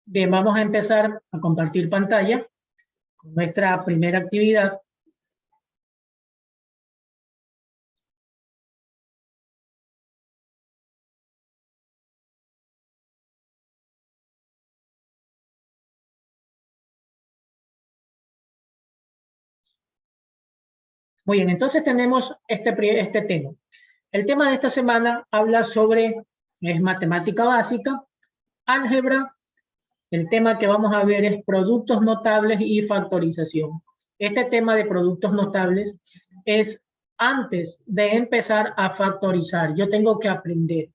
Bien, vamos a empezar a compartir pantalla con nuestra primera actividad. Muy bien, entonces tenemos este tema. El tema de esta semana habla sobre, es matemática básica, álgebra. El tema que vamos a ver es productos notables y factorización. Este tema de productos notables es antes de empezar a factorizar. Yo tengo que aprender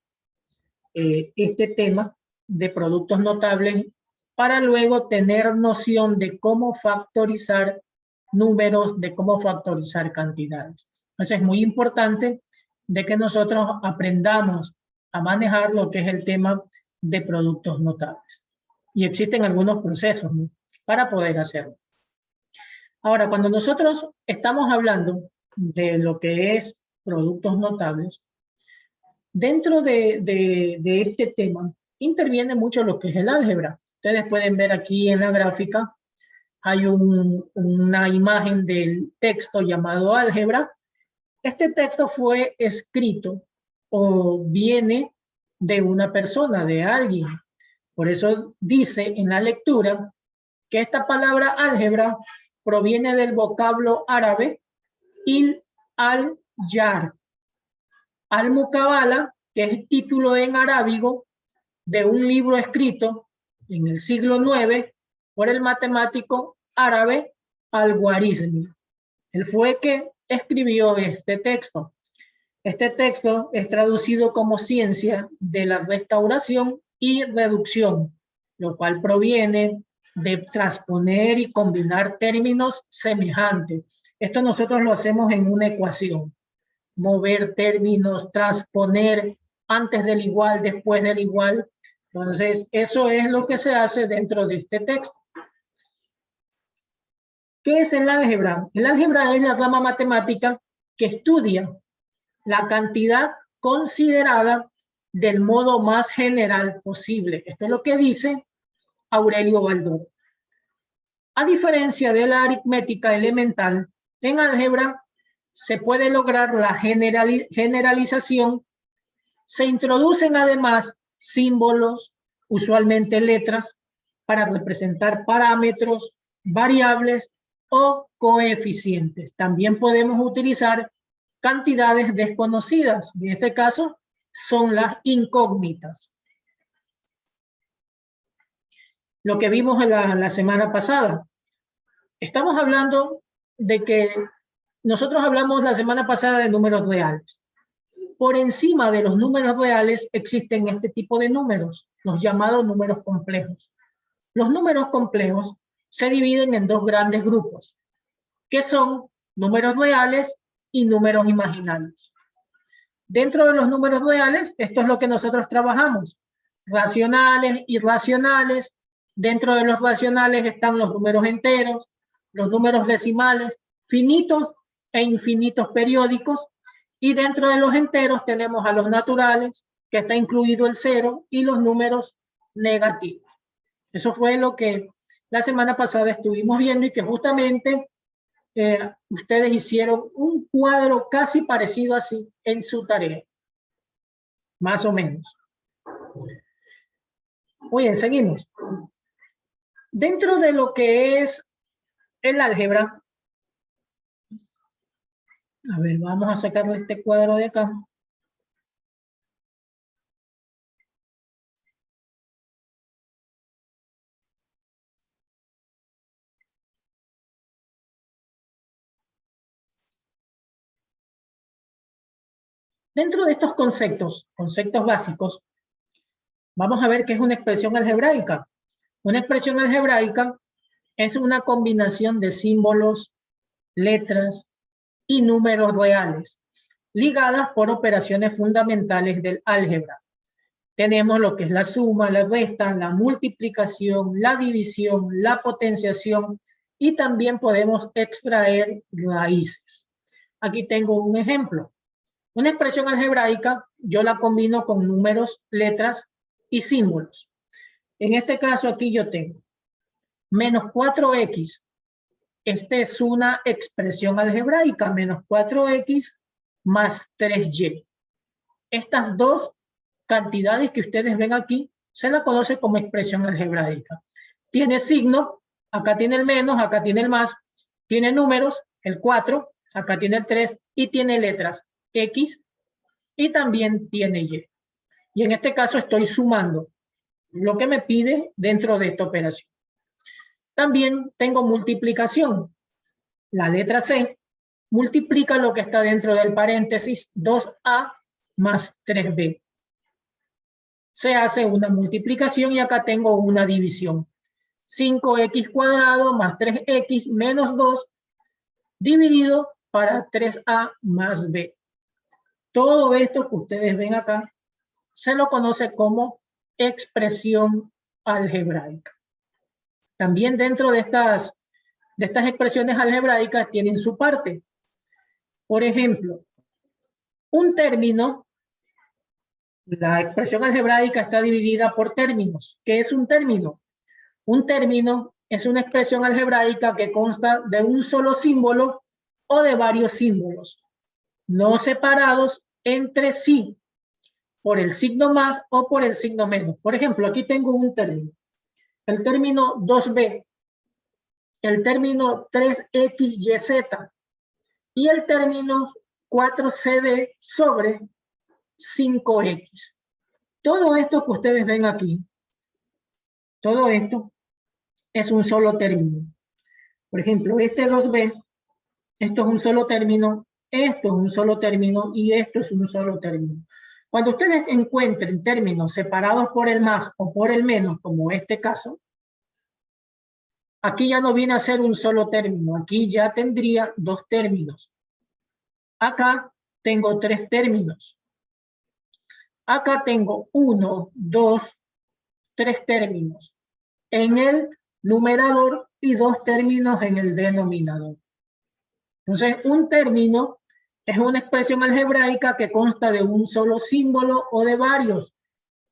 este tema de productos notables para luego tener noción de cómo factorizar números, de cómo factorizar cantidades. Entonces es muy importante de que nosotros aprendamos a manejar lo que es el tema de productos notables. Y existen algunos procesos, ¿no?, para poder hacerlo. Ahora, cuando nosotros estamos hablando de lo que es productos notables, dentro de este tema interviene mucho lo que es el álgebra. Ustedes pueden ver aquí en la gráfica, hay una imagen del texto llamado álgebra. Este texto fue escrito o viene de una persona, de alguien. Por eso dice en la lectura que esta palabra álgebra proviene del vocablo árabe il al-yar. Al-Mukabala, que es título en arábigo de un libro escrito en el siglo IX por el matemático árabe Al-Khwarizmi. Él fue que escribió este texto. Este texto es traducido como ciencia de la restauración y reducción, lo cual proviene de transponer y combinar términos semejantes. Esto nosotros lo hacemos en una ecuación. Mover términos, transponer antes del igual, después del igual. Entonces, eso es lo que se hace dentro de este texto. ¿Qué es el álgebra? El álgebra es la rama matemática que estudia la cantidad considerada del modo más general posible. Esto es lo que dice Aurelio Baldor. A diferencia de la aritmética elemental, en álgebra se puede lograr la generalización. Se introducen además símbolos, usualmente letras, para representar parámetros, variables o coeficientes. También podemos utilizar cantidades desconocidas. En este caso, son las incógnitas. Lo que vimos la semana pasada. Estamos hablando de que nosotros hablamos la semana pasada de números reales. Por encima de los números reales existen este tipo de números, los llamados números complejos. Los números complejos se dividen en dos grandes grupos, que son números reales y números imaginarios. Dentro de los números reales, esto es lo que nosotros trabajamos, racionales, irracionales. Dentro de los racionales están los números enteros, los números decimales, finitos e infinitos periódicos, y dentro de los enteros tenemos a los naturales, que está incluido el cero, y los números negativos. Eso fue lo que la semana pasada estuvimos viendo y que justamente ustedes hicieron un cuadro casi parecido así en su tarea, más o menos. Muy bien, seguimos. Dentro de lo que es el álgebra, a ver, vamos a sacarle este cuadro de acá. Dentro de estos conceptos básicos, vamos a ver qué es una expresión algebraica. Una expresión algebraica es una combinación de símbolos, letras y números reales, ligadas por operaciones fundamentales del álgebra. Tenemos lo que es la suma, la resta, la multiplicación, la división, la potenciación, y también podemos extraer raíces. Aquí tengo un ejemplo. Una expresión algebraica yo la combino con números, letras y símbolos. En este caso aquí yo tengo menos 4x. Esta es una expresión algebraica, menos 4x más 3y. Estas dos cantidades que ustedes ven aquí se la conoce como expresión algebraica. Tiene signo, acá tiene el menos, acá tiene el más, tiene números, el 4, acá tiene el 3 y tiene letras x y también tiene y. Y en este caso estoy sumando lo que me pide dentro de esta operación. También tengo multiplicación. La letra C multiplica lo que está dentro del paréntesis 2a más 3b. Se hace una multiplicación y acá tengo una división. 5x cuadrado más 3x menos 2 dividido para 3a más b. Todo esto que ustedes ven acá se lo conoce como expresión algebraica. También dentro de estas expresiones algebraicas tienen su parte. Por ejemplo, un término, la expresión algebraica está dividida por términos. ¿Qué es un término? Un término es una expresión algebraica que consta de un solo símbolo o de varios símbolos, no separados entre sí por el signo más o por el signo menos. Por ejemplo, aquí tengo un término. El término 2b, el término 3xyz y el término 4cd sobre 5x. Todo esto que ustedes ven aquí, todo esto es un solo término. Por ejemplo, este 2b, esto es un solo término, esto es un solo término y esto es un solo término. Cuando ustedes encuentren términos separados por el más o por el menos, como este caso, aquí ya no viene a ser un solo término, aquí ya tendría dos términos. Acá tengo tres términos. Acá tengo 1, 2, 3 términos en el numerador y 2 términos en el denominador. Entonces, un término es una expresión algebraica que consta de un solo símbolo o de varios,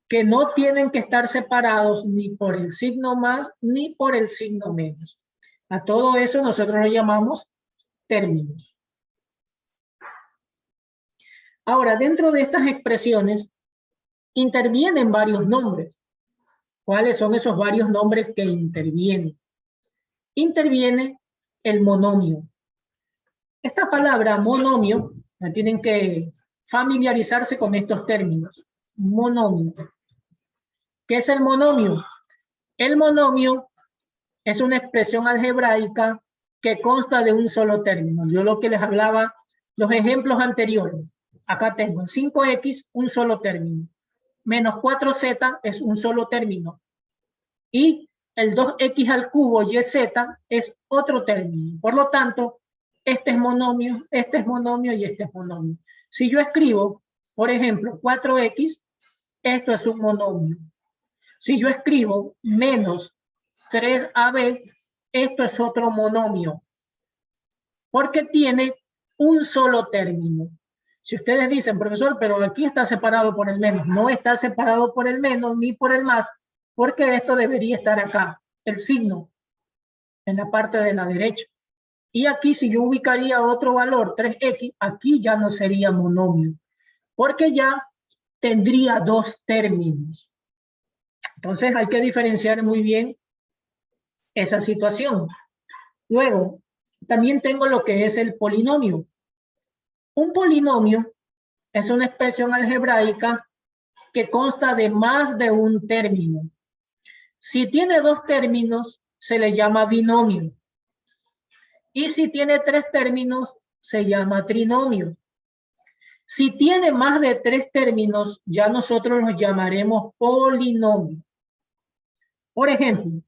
que no tienen que estar separados ni por el signo más ni por el signo menos. A todo eso nosotros lo llamamos términos. Ahora, dentro de estas expresiones intervienen varios nombres. ¿Cuáles son esos varios nombres que intervienen? Interviene el monomio. Esta palabra monomio, tienen que familiarizarse con estos términos. Monomio. ¿Qué es el monomio? El monomio es una expresión algebraica que consta de un solo término. Yo lo que les hablaba, los ejemplos anteriores. Acá tengo 5x, un solo término. Menos 4z es un solo término. Y el 2x al cubo yz es otro término. Por lo tanto, este es monomio y este es monomio. Si yo escribo, por ejemplo, 4x, esto es un monomio. Si yo escribo menos 3ab, esto es otro monomio. Porque tiene un solo término. Si ustedes dicen, profesor, pero aquí está separado por el menos. No está separado por el menos ni por el más, porque esto debería estar acá, el signo, en la parte de la derecha. Y aquí si yo ubicaría otro valor, 3x, aquí ya no sería monomio, porque ya tendría dos términos. Entonces hay que diferenciar muy bien esa situación. Luego, también tengo lo que es el polinomio. Un polinomio es una expresión algebraica que consta de más de un término. Si tiene dos términos, se le llama binomio. Y si tiene tres términos, se llama trinomio. Si tiene más de tres términos, ya nosotros los llamaremos polinomio. Por ejemplo,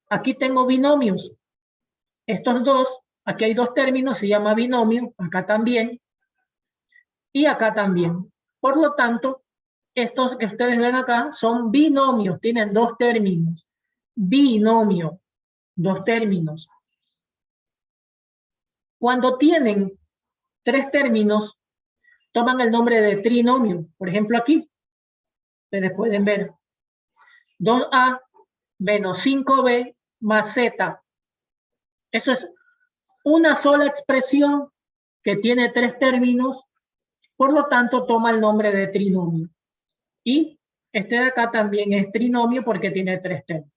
aquí tengo binomios. Estos dos, aquí hay dos términos, se llama binomio, acá también, y acá también. Por lo tanto, estos que ustedes ven acá son binomios, tienen dos términos. Binomio, dos términos. Cuando tienen tres términos, toman el nombre de trinomio. Por ejemplo, aquí, ustedes pueden ver 2a menos 5b más z. Eso es una sola expresión que tiene 3 términos, por lo tanto toma el nombre de trinomio. Y este de acá también es trinomio porque tiene 3 términos.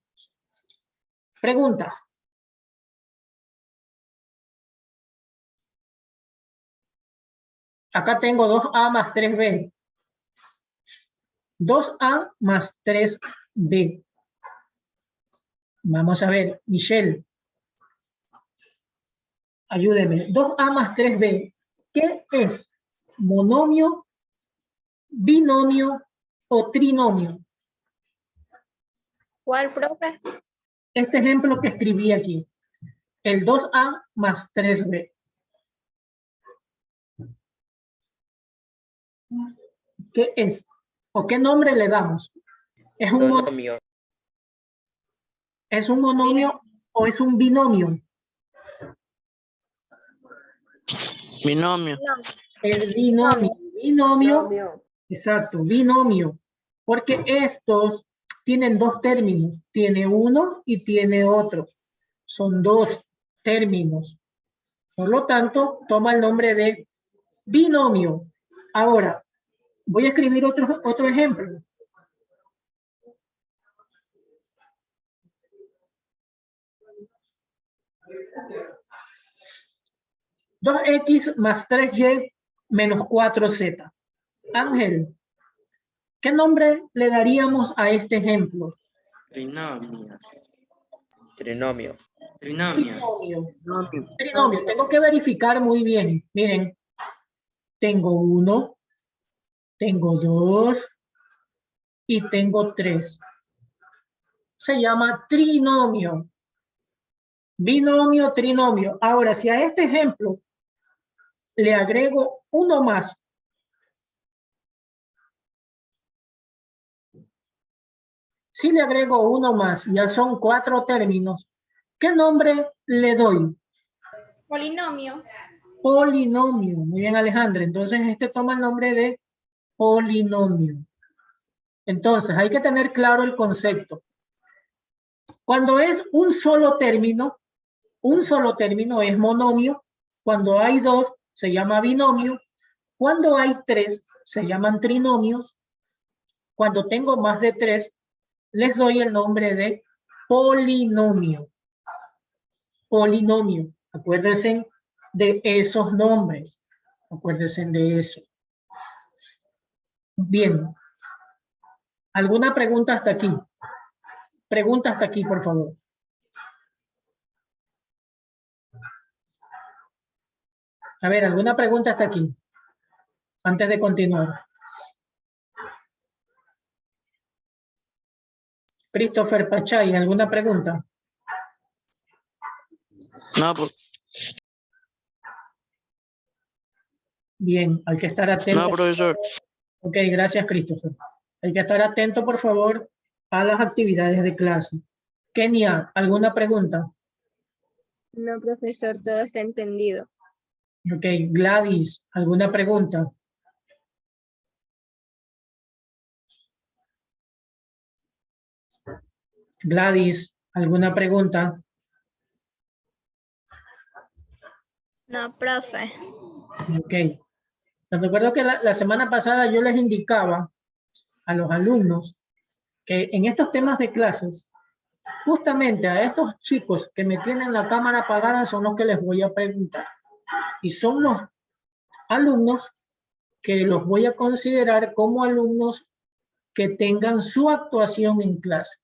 Preguntas. Acá tengo 2a más 3b. 2a más 3b. Vamos a ver, Michelle. Ayúdeme. 2a más 3b. ¿Qué es? ¿Monomio, binomio o trinomio? ¿Cuál, profe? Este ejemplo que escribí aquí. El 2a más 3b. ¿Qué es? ¿O qué nombre le damos? ¿Es un monomio? ¿Es un monomio o es un binomio? Binomio. Es binomio. Binomio. Exacto, binomio. Porque estos tienen 2 términos. Tiene uno y tiene otro. Son 2 términos. Por lo tanto, toma el nombre de binomio. Ahora, voy a escribir otro ejemplo. Dos x más 3y menos 4z. Ángel, ¿qué nombre le daríamos a este ejemplo? Trinomio. Trinomio. Binomio. Trinomio. Tengo que verificar muy bien. Miren, tengo 1, tengo 2 y tengo 3. Se llama trinomio. Binomio, trinomio. Ahora, si a este ejemplo le agrego uno más, si le agrego uno más, ya son 4 términos, ¿qué nombre le doy? Polinomio. Polinomio. Muy bien, Alejandra. Entonces, este toma el nombre de polinomio. Entonces, hay que tener claro el concepto. Cuando es un solo término es monomio. Cuando hay 2, se llama binomio. Cuando hay 3, se llaman trinomios. Cuando tengo más de 3, les doy el nombre de polinomio. Polinomio. Acuérdense de esos nombres. Acuérdense de eso. Bien. ¿Alguna pregunta hasta aquí? Pregunta hasta aquí, por favor. A ver, ¿alguna pregunta hasta aquí? Antes de continuar. Christopher Pachay, ¿alguna pregunta? No, pues, Bien, hay que estar atento. no, profesor. Ok, gracias, Christopher. Hay que estar atento, por favor, a las actividades de clase. Kenia, ¿alguna pregunta? No, profesor, todo está entendido. Ok, Gladys, ¿alguna pregunta? Gladys, ¿alguna pregunta? No, profe. Ok. Les recuerdo que la semana pasada yo les indicaba a los alumnos que en estos temas de clases, justamente a estos chicos que me tienen la cámara apagada son los que les voy a preguntar. Y son los alumnos que los voy a considerar como alumnos que tengan su actuación en clase.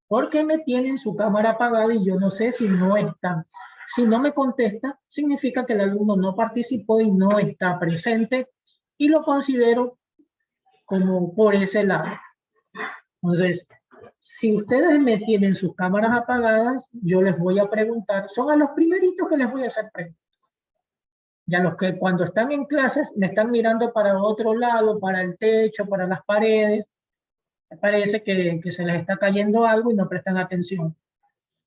Porque me tienen su cámara apagada y yo no sé si no están. Si no me contesta, significa que el alumno no participó y no está presente y lo considero como por ese lado. Entonces, si ustedes me tienen sus cámaras apagadas, yo les voy a preguntar, son a los primeritos que les voy a hacer preguntas. Ya los que cuando están en clases me están mirando para otro lado, para el techo, para las paredes, me parece que se les está cayendo algo y no prestan atención.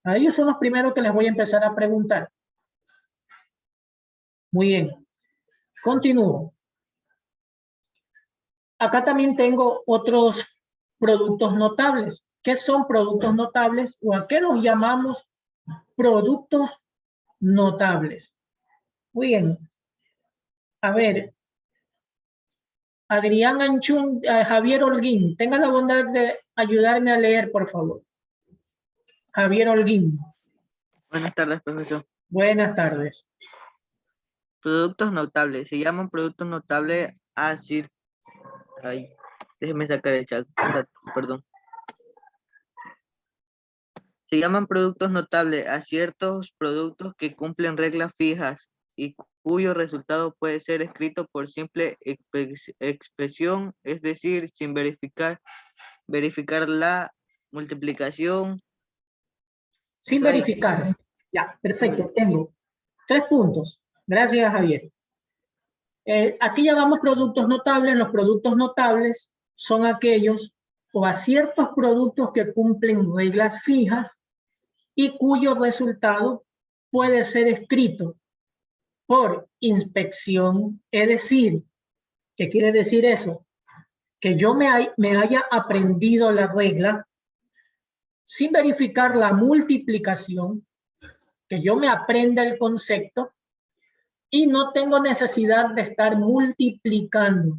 A ellos son los primeros que les voy a empezar a preguntar. Muy bien. Continúo. Acá también tengo otros productos notables. ¿Qué son productos notables o a qué los llamamos productos notables? Muy bien. A ver, Adrián Anchún, Javier Holguín, tenga la bondad de ayudarme a leer, por favor. Javier Holguín. Buenas tardes, profesor. Buenas tardes. Productos notables. Se llaman productos notables a Ay, déjeme sacar el chat. Perdón. Se llaman productos notables a ciertos productos que cumplen reglas fijas y cuyo resultado puede ser escrito por simple expresión, es decir, sin verificar la multiplicación. Sin verificar. Ya, perfecto. Tengo 3 puntos. Gracias, Javier. Aquí llamamos productos notables. Los productos notables son aquellos o a ciertos productos que cumplen reglas fijas y cuyo resultado puede ser escrito por inspección. Es decir, ¿qué quiere decir eso? Que yo me haya aprendido la regla sin verificar la multiplicación, que yo me aprenda el concepto y no tengo necesidad de estar multiplicando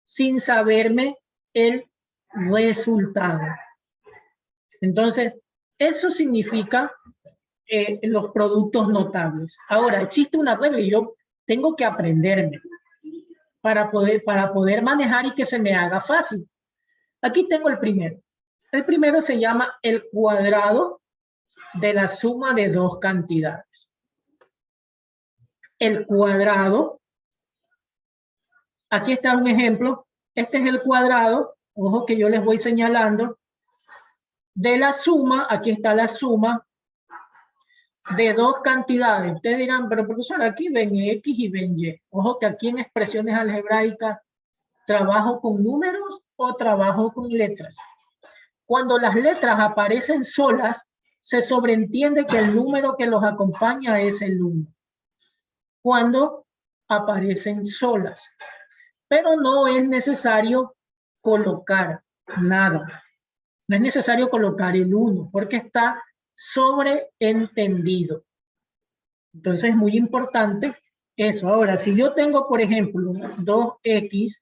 sin saberme el resultado. Entonces, eso significa los productos notables. Ahora, existe una regla y yo tengo que aprenderme para poder manejar y que se me haga fácil. Aquí tengo el primero. El primero se llama el cuadrado de la suma de dos cantidades. El cuadrado, aquí está un ejemplo, este es el cuadrado, ojo que yo les voy señalando, de la suma, aquí está la suma de dos cantidades. Ustedes dirán, pero profesor, aquí ven X y ven Y. Ojo que aquí en expresiones algebraicas, ¿trabajo con números o trabajo con letras? Cuando las letras aparecen solas, se sobreentiende que el número que los acompaña es el 1. Cuando aparecen solas. Pero no es necesario colocar nada. No es necesario colocar el 1 porque está sobreentendido. Entonces es muy importante eso. Ahora, si yo tengo, por ejemplo, 2x,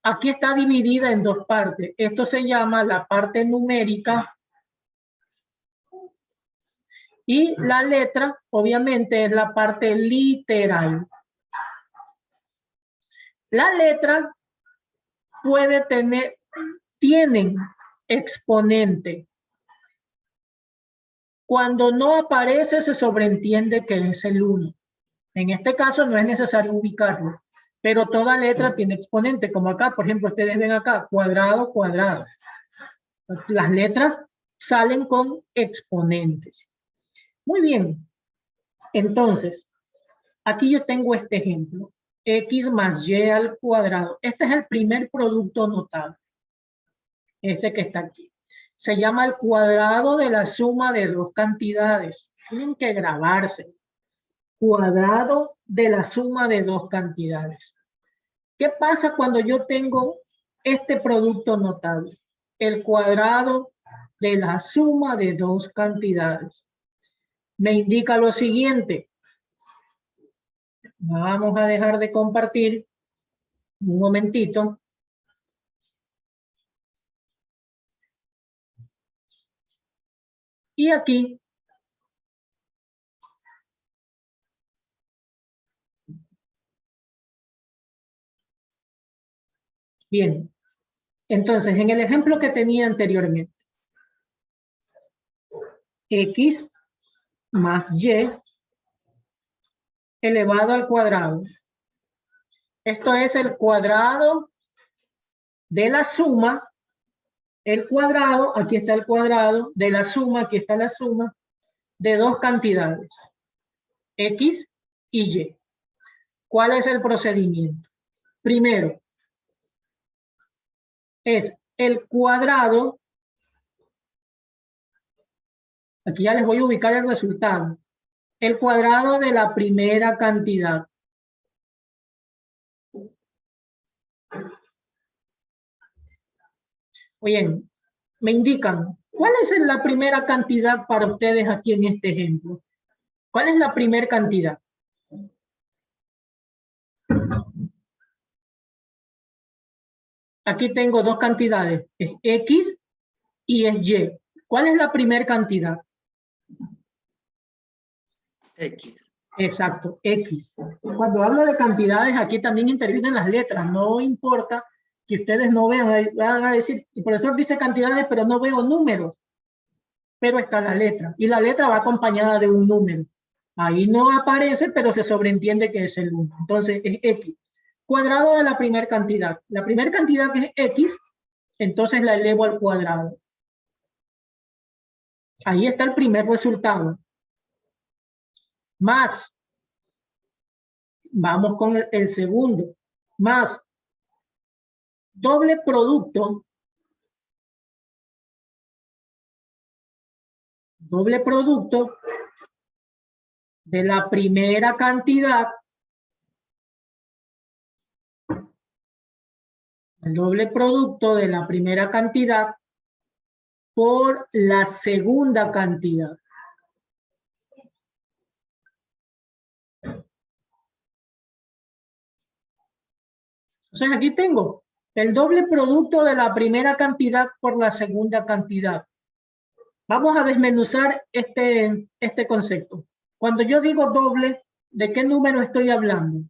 aquí está dividida en dos partes. Esto se llama la parte numérica y la letra, obviamente, es la parte literal. La letra puede tienen exponente. Cuando no aparece, se sobreentiende que es el 1. En este caso no es necesario ubicarlo, pero toda letra tiene exponente, como acá, por ejemplo, ustedes ven acá, cuadrado, cuadrado. Las letras salen con exponentes. Muy bien. Entonces, aquí yo tengo este ejemplo. X más Y al cuadrado. Este es el primer producto notable. Este que está aquí. Se llama el cuadrado de la suma de dos cantidades. Tienen que grabarse. Cuadrado de la suma de dos cantidades. ¿Qué pasa cuando yo tengo este producto notable? El cuadrado de la suma de dos cantidades. Me indica lo siguiente. Vamos a dejar de compartir un momentito. Y aquí bien, entonces en el ejemplo que tenía anteriormente, X más Y elevado al cuadrado. Esto es el cuadrado de la suma, el cuadrado, aquí está el cuadrado de la suma, aquí está la suma de dos cantidades, X y Y. ¿Cuál es el procedimiento? Primero, es el cuadrado, aquí ya les voy a ubicar el resultado, el cuadrado de la primera cantidad. Bien, me indican, ¿cuál es la primera cantidad para ustedes aquí en este ejemplo? ¿Cuál es la primera cantidad? Aquí tengo dos cantidades, es X y es Y. ¿Cuál es la primera cantidad? X. Exacto, X. Cuando hablo de cantidades, aquí también intervienen las letras. No importa que ustedes no vean, van a decir, el profesor dice cantidades, pero no veo números. Pero está la letra, y la letra va acompañada de un número. Ahí no aparece, pero se sobreentiende que es el 1. Entonces, es X. Cuadrado de la primera cantidad. La primera cantidad que es X, entonces la elevo al cuadrado. Ahí está el primer resultado. Más, vamos con el segundo, más doble producto de la primera cantidad, el doble producto de la primera cantidad por la segunda cantidad. Entonces aquí tengo el doble producto de la primera cantidad por la segunda cantidad. Vamos a desmenuzar este concepto. Cuando yo digo doble, ¿de qué número estoy hablando?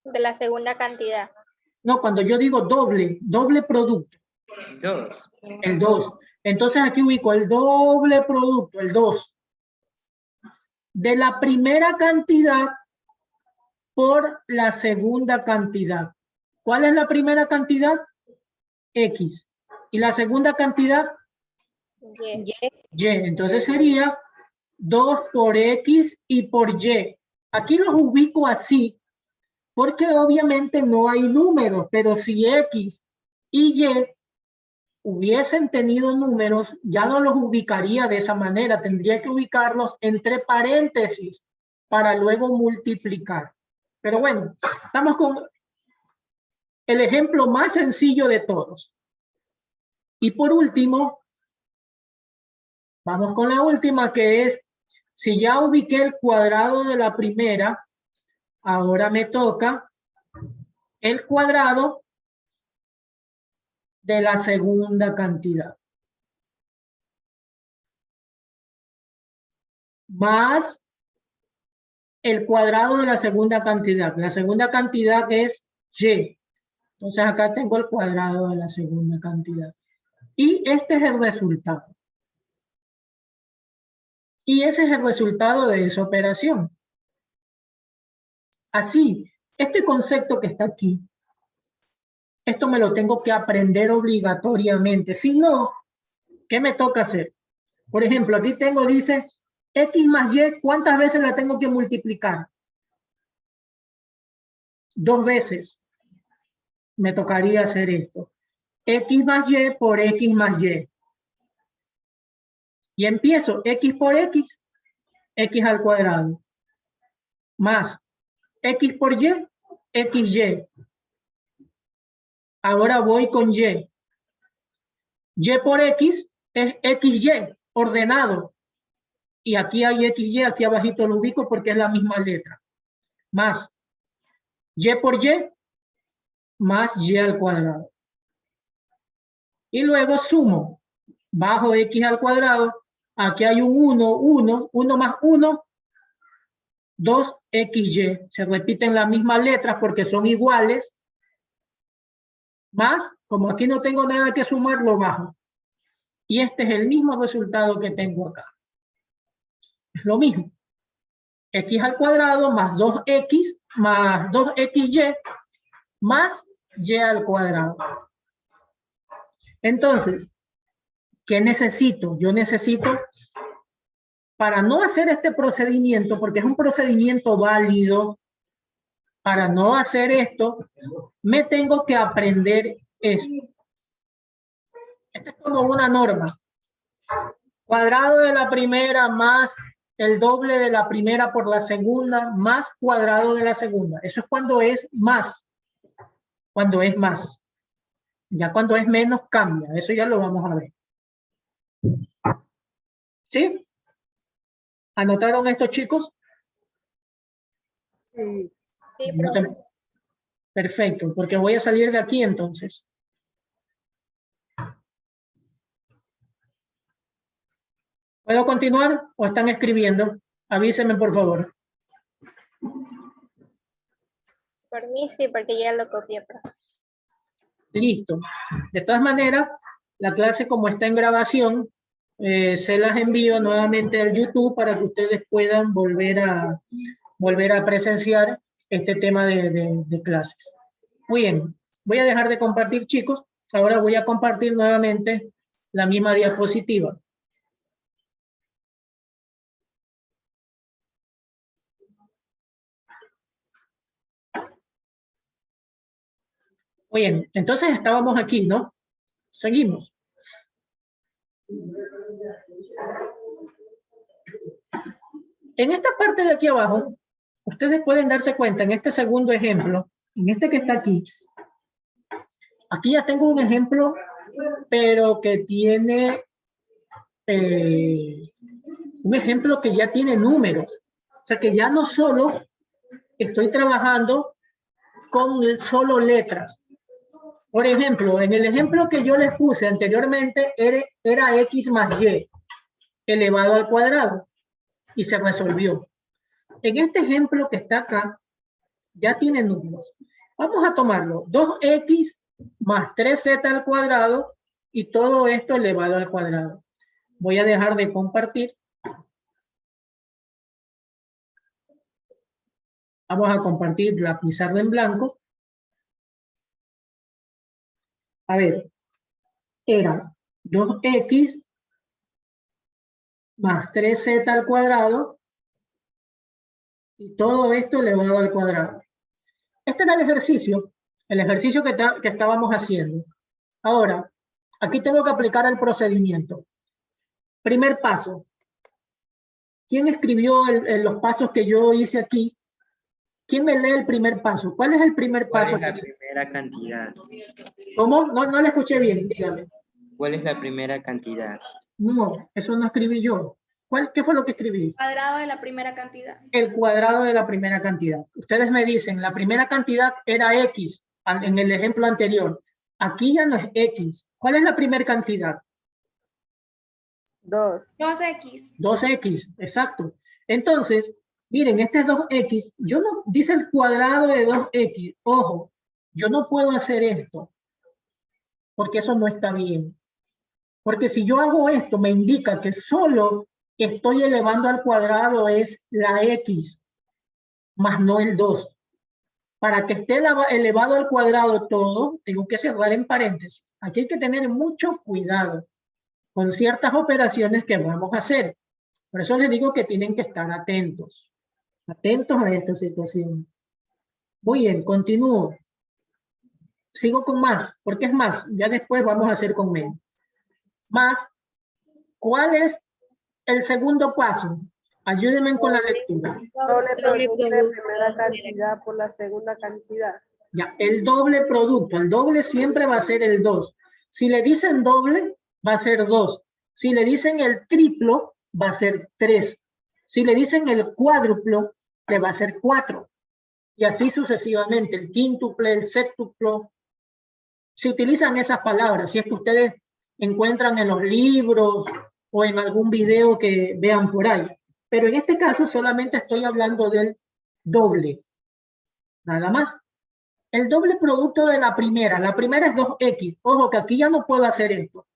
De la segunda cantidad. No, cuando yo digo doble producto. 2. El 2. Entonces aquí ubico el doble producto, el 2. De la primera cantidad por la segunda cantidad. ¿Cuál es la primera cantidad? X. ¿Y la segunda cantidad? Y. Y. Entonces sería 2 por X y por Y. Aquí los ubico así porque obviamente no hay números, pero si X y Y hubiesen tenido números, ya no los ubicaría de esa manera. Tendría que ubicarlos entre paréntesis para luego multiplicar. Pero bueno, estamos con el ejemplo más sencillo de todos. Y por último, vamos con la última, que es, si ya ubiqué el cuadrado de la primera, ahora me toca el cuadrado de la segunda cantidad. Más el cuadrado de la segunda cantidad. La segunda cantidad es Y. Entonces acá tengo el cuadrado de la segunda cantidad. Y este es el resultado. Y ese es el resultado de esa operación. Así, este concepto que está aquí, esto me lo tengo que aprender obligatoriamente. Si no, ¿qué me toca hacer? Por ejemplo, aquí tengo, dice, X más Y, ¿cuántas veces la tengo que multiplicar? 2 veces. Me tocaría hacer esto. X más Y por X más Y. Y empiezo X por X, X al cuadrado. Más X por Y, XY. Ahora voy con Y. Y por X es XY, ordenado. Y aquí hay XY, aquí abajito lo ubico porque es la misma letra. Más Y por Y, más Y al cuadrado. Y luego sumo. Bajo X al cuadrado. Aquí hay un 1 más 1, 2XY. Se repiten las mismas letras porque son iguales. Más, como aquí no tengo nada que sumar, lo bajo. Y este es el mismo resultado que tengo acá. Es lo mismo. X al cuadrado más 2X más 2XY más Y al cuadrado. Entonces, ¿qué necesito? Yo necesito, para no hacer este procedimiento, porque es un procedimiento válido, para no hacer esto, me tengo que aprender eso. Esto es como una norma. Cuadrado de la primera más el doble de la primera por la segunda más cuadrado de la segunda. Eso es cuando es más. Cuando es más. Ya cuando es menos cambia, eso ya lo vamos a ver. ¿Sí? ¿Anotaron estos chicos? Sí, No profe. te- Perfecto, porque voy a salir de aquí entonces. ¿Puedo continuar o están escribiendo? Avísenme, por favor. Por mí sí, porque ya lo copié, profe. Listo. De todas maneras, la clase como está en grabación, se las envío nuevamente al YouTube para que ustedes puedan volver a presenciar este tema de clases. Muy bien. Voy a dejar de compartir, chicos. Ahora voy a compartir nuevamente la misma diapositiva. Muy bien, entonces estábamos aquí, ¿no? Seguimos. En esta parte de aquí abajo, ustedes pueden darse cuenta en este segundo ejemplo, en este que está aquí. Aquí ya tengo un ejemplo, pero que tiene un ejemplo que ya tiene números. O sea que ya no solo estoy trabajando con solo letras. Por ejemplo, en el ejemplo que yo les puse anteriormente era x más y elevado al cuadrado y se resolvió. En este ejemplo que está acá, ya tiene números. Vamos a tomarlo, 2x más 3z al cuadrado y todo esto elevado al cuadrado. Voy a dejar de compartir. Vamos a compartir la pizarra en blanco. A ver, era 2x más 3z al cuadrado y todo esto elevado al cuadrado. Este era el ejercicio que estábamos haciendo. Ahora, aquí tengo que aplicar el procedimiento. Primer paso. ¿Quién escribió los pasos que yo hice aquí? ¿Quién me lee el primer paso? ¿Cuál es el primer ¿Cuál paso? es la primera cantidad? ¿Cómo? No le escuché bien, dígame. ¿Cuál es la primera cantidad? No, eso no escribí yo. ¿Qué fue lo que escribí? Cuadrado de la primera cantidad. El cuadrado de la primera cantidad. Ustedes me dicen, la primera cantidad era X en el ejemplo anterior. Aquí ya no es X. ¿Cuál es la primera cantidad? 2. 2x. 2X, exacto. Entonces, miren, este 2X, yo no, dice el cuadrado de 2X. Ojo, yo no puedo hacer esto, porque eso no está bien. Porque si yo hago esto, me indica que solo estoy elevando al cuadrado es la X, más no el 2. Para que esté elevado al cuadrado todo, tengo que cerrar en paréntesis. Aquí hay que tener mucho cuidado con ciertas operaciones que vamos a hacer. Por eso les digo que tienen que estar atentos. Atentos a esta situación. Muy bien, continúo. Sigo con más, porque es más. Ya después vamos a hacer con menos. Más, ¿cuál es el segundo paso? Ayúdenme con la lectura. Doble producto de primera cantidad por la segunda cantidad. Ya, el doble producto. El doble siempre va a ser el 2. Si le dicen doble, va a ser 2. Si le dicen el triplo, va a ser 3. Si le dicen el cuádruplo, le va a ser 4. Y así sucesivamente, el quíntuple, el sextuplo. Se utilizan esas palabras, si es que ustedes encuentran en los libros o en algún video que vean por ahí. Pero en este caso solamente estoy hablando del doble. Nada más. El doble producto de la primera es 2x. Ojo que aquí ya no puedo hacer esto,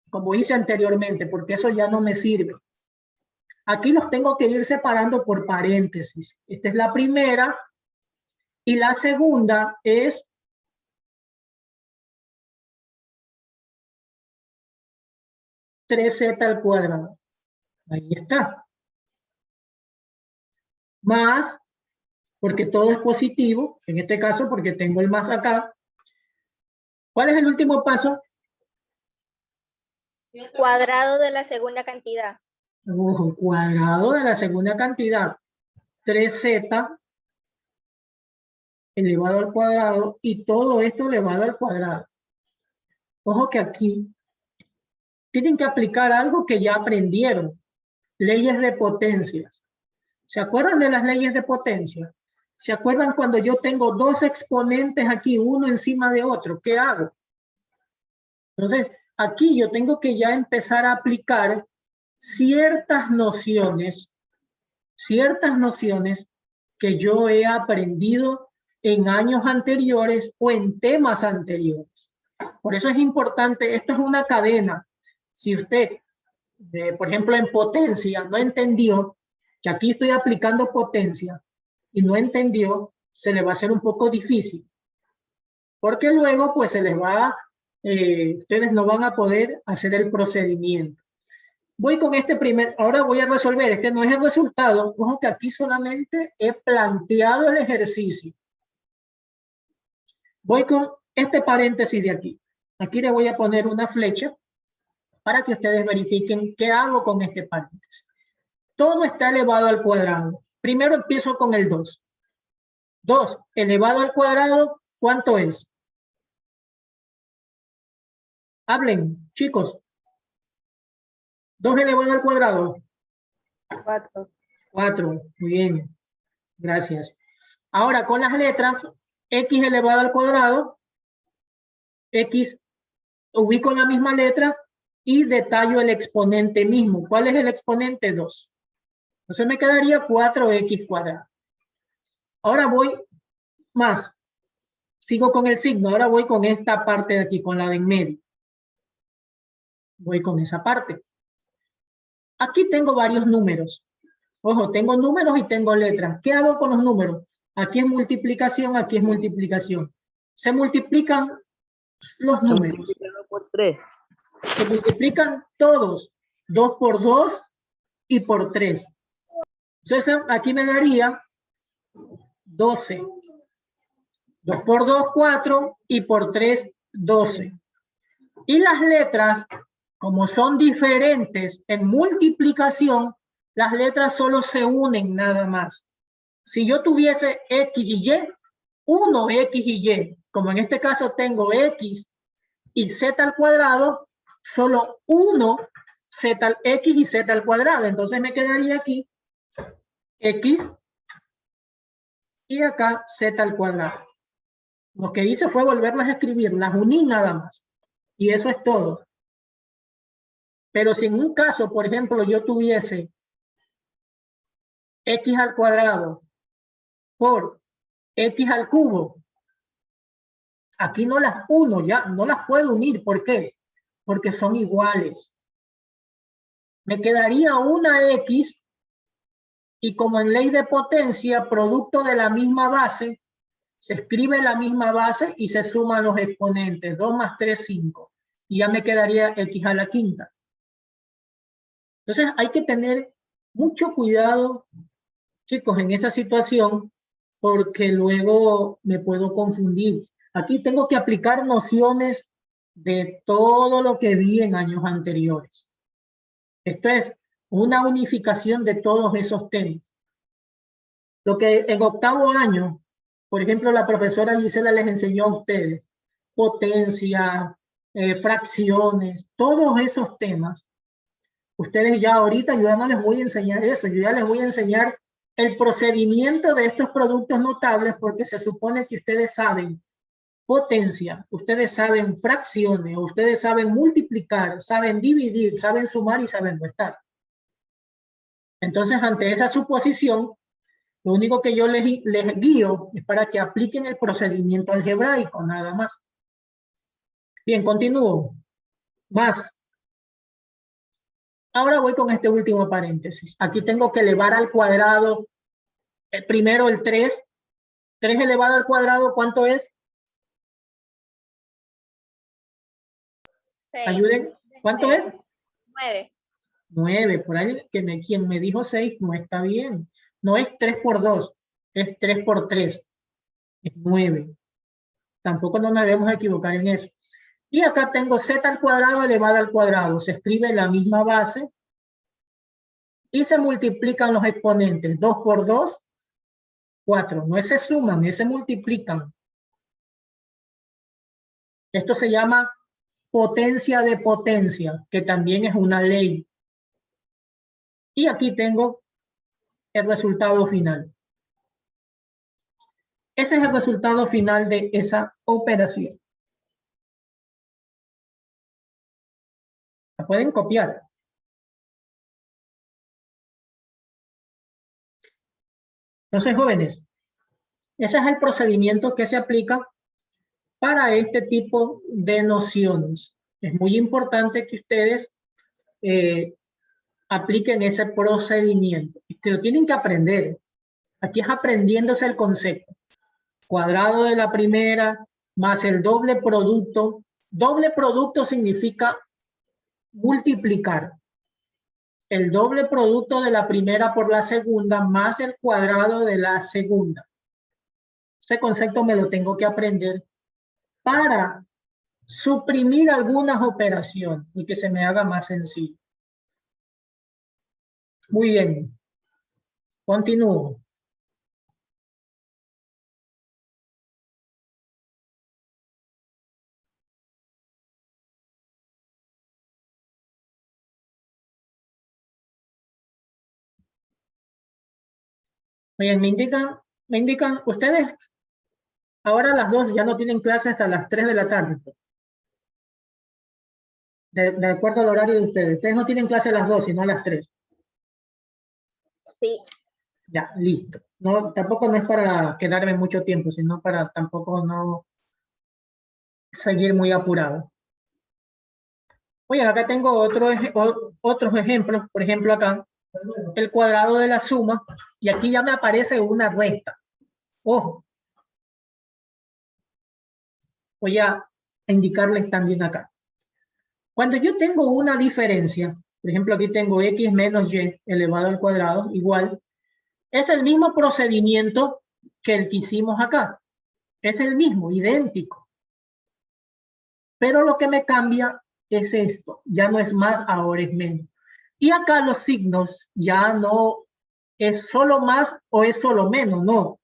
como hice anteriormente, porque eso ya no me sirve. Aquí los tengo que ir separando por paréntesis. Esta es la primera y la segunda es 3z al cuadrado. Ahí está. Más, porque todo es positivo, en este caso porque tengo el más acá. ¿Cuál es el último paso? Cuadrado de la segunda cantidad. Ojo, cuadrado de la segunda cantidad. 3z elevado al cuadrado y todo esto elevado al cuadrado. Ojo que aquí tienen que aplicar algo que ya aprendieron. Leyes de potencias. ¿Se acuerdan de las leyes de potencia? ¿Se acuerdan cuando yo tengo dos exponentes aquí, uno encima de otro? ¿Qué hago? Entonces, aquí yo tengo que ya empezar a aplicar ciertas nociones que yo he aprendido en años anteriores o en temas anteriores. Por eso es importante, esto es una cadena. Si usted, por ejemplo, en potencia no entendió que aquí estoy aplicando potencia y no entendió, se le va a hacer un poco difícil. Porque luego, pues, se les va, ustedes no van a poder hacer el procedimiento. Voy con este primer, ahora voy a resolver, este no es el resultado, ojo que aquí solamente he planteado el ejercicio. Voy con este paréntesis de aquí. Aquí le voy a poner una flecha para que ustedes verifiquen qué hago con este paréntesis. Todo está elevado al cuadrado. Primero empiezo con el 2. 2 elevado al cuadrado, ¿cuánto es? Hablen, chicos. 2 elevado al cuadrado. 4. 4, muy bien. Gracias. Ahora con las letras, x elevado al cuadrado, x, ubico la misma letra y detallo el exponente mismo. ¿Cuál es el exponente? 2. Entonces me quedaría 4x cuadrado. Ahora voy más. Sigo con el signo. Ahora voy con esta parte de aquí, con la de en medio. Voy con esa parte. Aquí tengo varios números. Ojo, tengo números y tengo letras. ¿Qué hago con los números? Aquí es multiplicación, aquí es multiplicación. Se multiplican los números. Por 3. Se multiplican todos. 2 por 2 y por 3. Entonces aquí me daría 12. 2 por 2, 4 y por 3, 12. Y las letras, como son diferentes en multiplicación, las letras solo se unen nada más. Si yo tuviese X y Y, 1 X y Y, como en este caso tengo X y Z al cuadrado, solo 1 Z, X y Z al cuadrado. Entonces me quedaría aquí X y acá Z al cuadrado. Lo que hice fue volverlas a escribir, las uní nada más. Y eso es todo. Pero si en un caso, por ejemplo, yo tuviese X al cuadrado por X al cubo, aquí no las uno, ya no las puedo unir. ¿Por qué? Porque son iguales. Me quedaría una X y como en ley de potencia, producto de la misma base, se escribe la misma base y se suman los exponentes. 2 más 3, 5. Y ya me quedaría X a la quinta. Entonces hay que tener mucho cuidado, chicos, en esa situación, porque luego me puedo confundir. Aquí tengo que aplicar nociones de todo lo que vi en años anteriores. Esto es una unificación de todos esos temas. Lo que en octavo año, por ejemplo, la profesora Gisela les enseñó a ustedes, potencia, fracciones, todos esos temas. Ustedes ya ahorita, yo ya no les voy a enseñar eso, yo ya les voy a enseñar el procedimiento de estos productos notables, porque se supone que ustedes saben potencia, ustedes saben fracciones, ustedes saben multiplicar, saben dividir, saben sumar y saben restar. Entonces, ante esa suposición, lo único que yo les guío es para que apliquen el procedimiento algebraico, nada más. Bien, continúo. Más. Ahora voy con este último paréntesis. Aquí tengo que elevar al cuadrado, primero el 3. 3 elevado al cuadrado, ¿cuánto es? 6. Ayuden. ¿Cuánto es? 9. 9. Por ahí quien me dijo 6 no está bien. No es 3 por 2, es 3 por 3. Es 9. Tampoco nos debemos equivocar en eso. Y acá tengo z al cuadrado elevado al cuadrado. Se escribe la misma base y se multiplican los exponentes. 2 por 2, 4. No se suman, se multiplican. Esto se llama potencia de potencia, que también es una ley. Y aquí tengo el resultado final. Ese es el resultado final de esa operación. La pueden copiar. Entonces, jóvenes, ese es el procedimiento que se aplica para este tipo de nociones. Es muy importante que ustedes apliquen ese procedimiento. Que lo tienen que aprender. Aquí es aprendiéndose el concepto. Cuadrado de la primera más el doble producto. Doble producto significa multiplicar. El doble producto de la primera por la segunda más el cuadrado de la segunda. Ese concepto me lo tengo que aprender para suprimir algunas operaciones y que se me haga más sencillo. Muy bien. Continúo. Bien, me indican, ustedes ahora a las 2 ya no tienen clase hasta las 3 de la tarde. De acuerdo al horario de ustedes. Ustedes no tienen clase a las 2, sino a las 3. Sí. Ya, listo. No, tampoco no es para quedarme mucho tiempo, sino para tampoco no seguir muy apurado. Oye, acá tengo otros ejemplos. Por ejemplo, acá, el cuadrado de la suma, y aquí ya me aparece una resta. Ojo. Voy a indicarles también acá. Cuando yo tengo una diferencia, por ejemplo, aquí tengo x menos y elevado al cuadrado, igual, es el mismo procedimiento que el que hicimos acá. Es el mismo, idéntico. Pero lo que me cambia es esto. Ya no es más, ahora es menos. Y acá los signos ya no es solo más o es solo menos, no.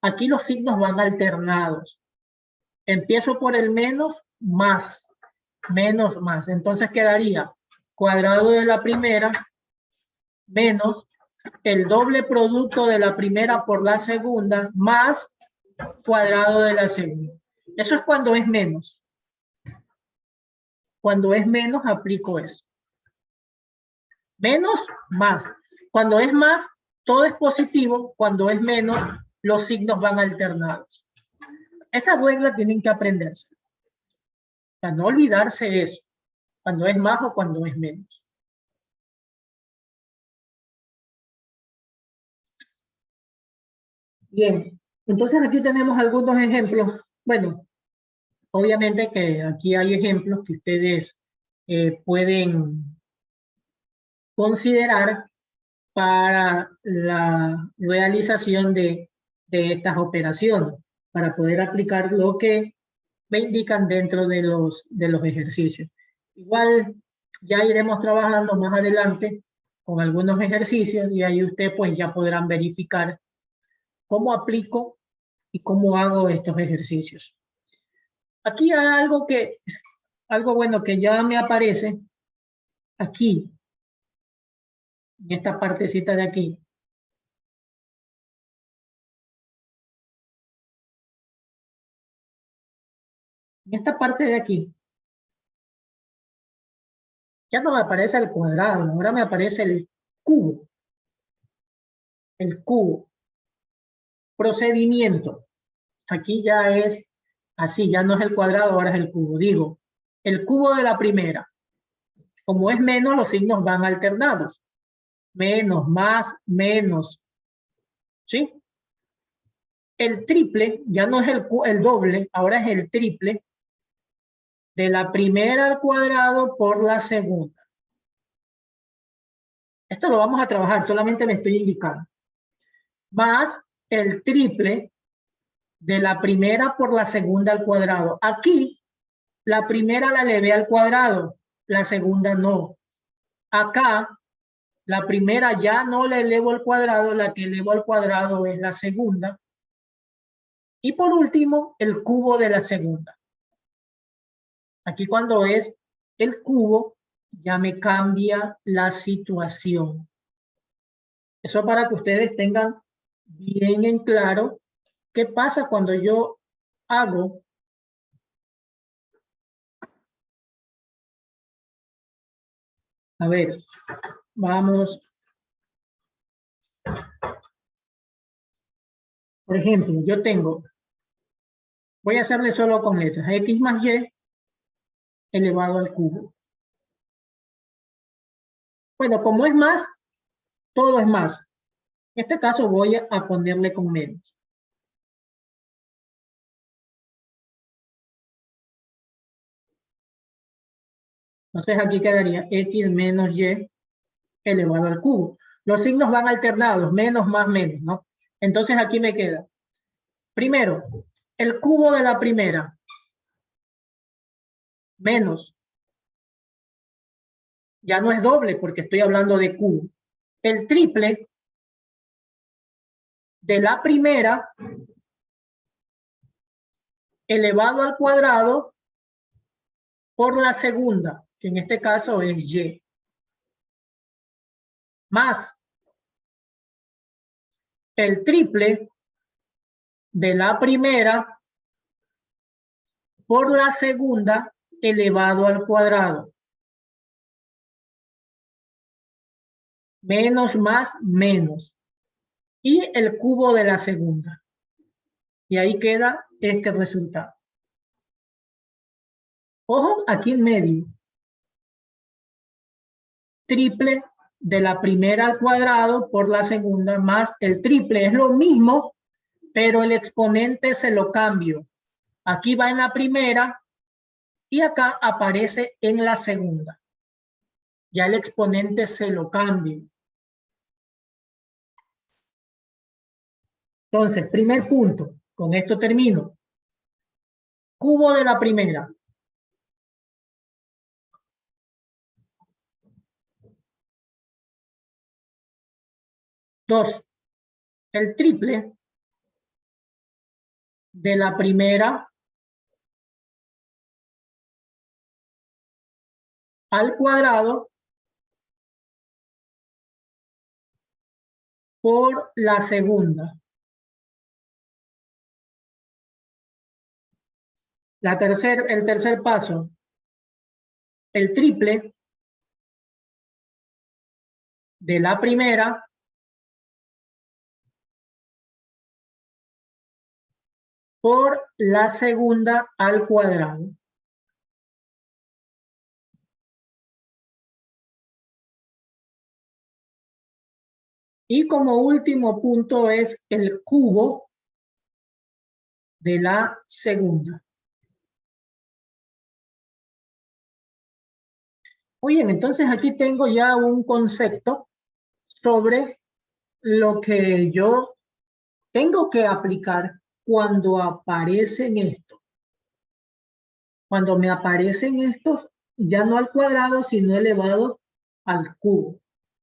Aquí los signos van alternados. Empiezo por el menos, más. Menos, más. Entonces quedaría cuadrado de la primera menos el doble producto de la primera por la segunda más cuadrado de la segunda. Eso es cuando es menos. Cuando es menos, aplico eso. Menos, más. Cuando es más, todo es positivo. Cuando es menos, los signos van alternados. Esas reglas tienen que aprenderse. Para no olvidarse de eso. Cuando es más o cuando es menos. Bien. Entonces aquí tenemos algunos ejemplos. Bueno, obviamente que aquí hay ejemplos que ustedes pueden considerar para la realización de estas operaciones, para poder aplicar lo que me indican dentro de los ejercicios. Igual ya iremos trabajando más adelante con algunos ejercicios y ahí usted pues ya podrán verificar cómo aplico y cómo hago estos ejercicios. Aquí hay algo bueno que ya me aparece aquí, en esta partecita de aquí. En esta parte de aquí. Ya no me aparece el cuadrado, ahora me aparece el cubo. El cubo. Procedimiento. Aquí ya es así, ya no es el cuadrado, ahora es el cubo. Digo, el cubo de la primera. Como es menos, los signos van alternados. Menos, más, menos. ¿Sí? El triple, ya no es el doble, ahora es el triple de la primera al cuadrado por la segunda. Esto lo vamos a trabajar, solamente me estoy indicando. Más el triple de la primera por la segunda al cuadrado. Aquí, la primera la elevé al cuadrado, la segunda no. Acá, la primera ya no la elevo al cuadrado, la que elevo al cuadrado es la segunda. Y por último, el cubo de la segunda. Aquí cuando es el cubo, ya me cambia la situación. Eso para que ustedes tengan bien en claro qué pasa cuando yo hago a ver, vamos. Por ejemplo, yo tengo, voy a hacerle solo con letras, x más y elevado al cubo. Bueno, como es más, todo es más. En este caso voy a ponerle con menos. Entonces aquí quedaría x menos y elevado al cubo. Los signos van alternados, menos más menos, ¿no? Entonces aquí me queda, primero, el cubo de la primera, menos, ya no es doble porque estoy hablando de cubo. El triple de la primera elevado al cuadrado por la segunda, que en este caso es y, más el triple de la primera por la segunda elevado al cuadrado. Menos más menos. Y el cubo de la segunda. Y ahí queda este resultado. Ojo, aquí en medio. Triple de la primera al cuadrado por la segunda más el triple. Es lo mismo, pero el exponente se lo cambio. Aquí va en la primera y acá aparece en la segunda. Ya el exponente se lo cambio. Entonces, primer punto. Con esto termino. Cubo de la primera. Dos. El triple de la primera al cuadrado por la segunda. El tercer paso, el triple de la primera por la segunda al cuadrado. Y como último punto es el cubo de la segunda. Muy bien, entonces aquí tengo ya un concepto sobre lo que yo tengo que aplicar cuando aparecen estos. Cuando me aparecen estos, ya no al cuadrado, sino elevado al cubo.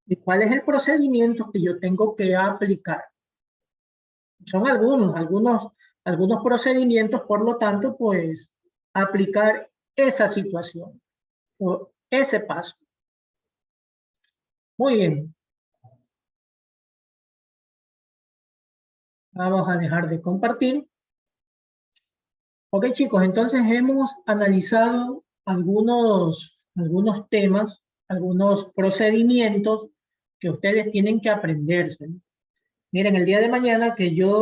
¿Y cuál es el procedimiento que yo tengo que aplicar? Son algunos procedimientos, por lo tanto, pues, aplicar esa situación o ese paso. Muy bien. Vamos a dejar de compartir. Ok, chicos, entonces hemos analizado algunos temas, algunos procedimientos que ustedes tienen que aprenderse, ¿no? Miren, el día de mañana que ya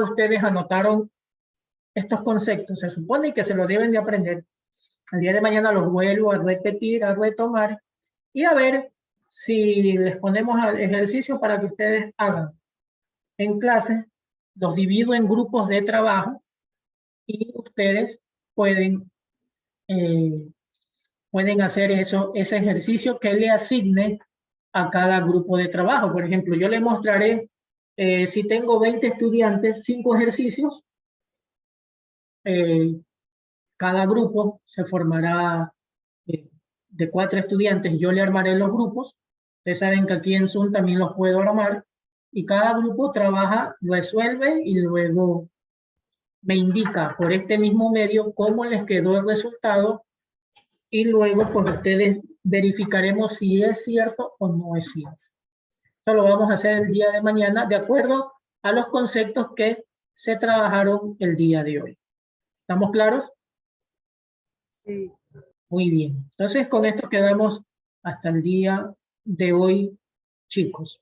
ustedes anotaron estos conceptos, se supone que se los deben de aprender. El día de mañana los vuelvo a repetir, a retomar y a ver si les ponemos al ejercicio para que ustedes hagan en clase. Los divido en grupos de trabajo y ustedes pueden hacer ese ejercicio que le asigne a cada grupo de trabajo. Por ejemplo, yo les mostraré, si tengo 20 estudiantes, 5 ejercicios. Cada grupo se formará de 4 estudiantes. Yo le armaré los grupos. Ustedes saben que aquí en Zoom también los puedo armar. y cada grupo trabaja, resuelve y luego me indica por este mismo medio cómo les quedó el resultado y luego pues ustedes verificaremos si es cierto o no es cierto. Eso lo vamos a hacer el día de mañana de acuerdo a los conceptos que se trabajaron el día de hoy. ¿Estamos claros? Sí. Muy bien. Entonces con esto quedamos hasta el día de hoy, chicos.